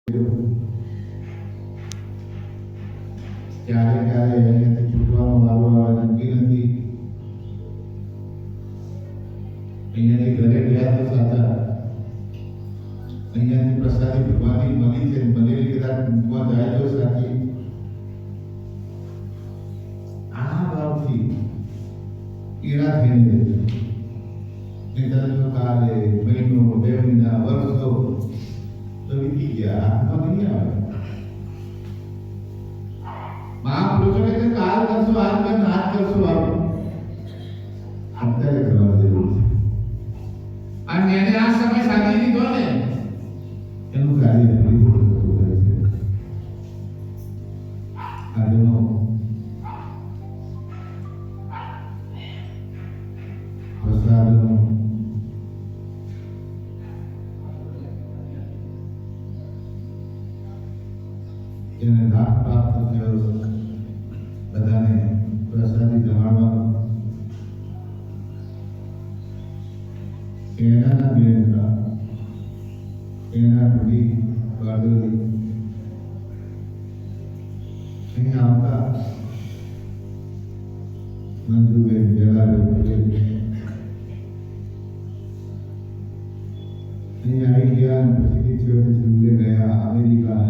ક્યારે ક્યારે અહીંયાથી છૂટવાનો વારો આવે નક્કી નથી. અહીંયાથી ઘરે ગયા તો સાચા, અહીંયાથી પ્રસાદી ભગવાનની મળી છે, મળેલી કદાચ મૂકવા જાય તો સાચી. આ ભાવથી પીડા થઈને નિધન કાલે મહિનો, 2 મહિના, વર્ષો તો વીતી ગયા, હાથમાં નહીં આવે. મહાપુરુષોને કે કાલ કરશો આજ કર, આજ કરશો આજ, અત્યારે કરવાની જરૂર છે. અને એને આ સમય સાધી દીધો ને એનું કાર્ય પૂરું થતું હોય છે. આજનો પ્રસાદનો એને લાભ પ્રાપ્ત થયો, બધાને પ્રસાદી જમાડવાનો. એના બેનકા એના બધી બાળોલી અહીં આવતા મંજુબેન જલાબેન અહીં આવી ગયા અને પછીથી છેવટે છેલ્લે ગયા અમેરિકા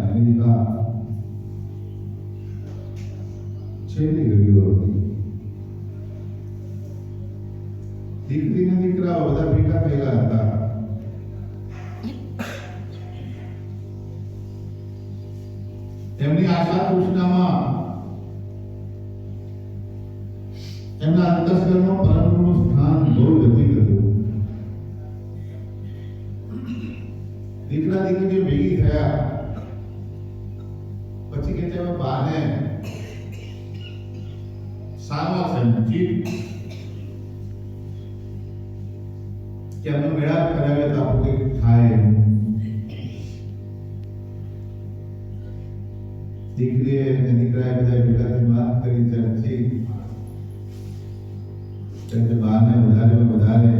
છેલ્લી ગયો હતી. દીકરીના દીકરાઓ બધા ભેગા થયેલા હતા. એમની આશા તૃષ્ણામાં એમના અંતસ્કરમાં પરમનું સ્થાન બહુ વધી ગયું. દીકરા દીકરીઓ ભેગી થયા પછી કે છે બાને સામા સંજીત કે અમે મેળા કરાવે તો આપણું કંઈક થાય. દીકરીએ અને દીકરાએ બધા ભેગાથી વાત કરી ચર્ચી કે બાને વધારે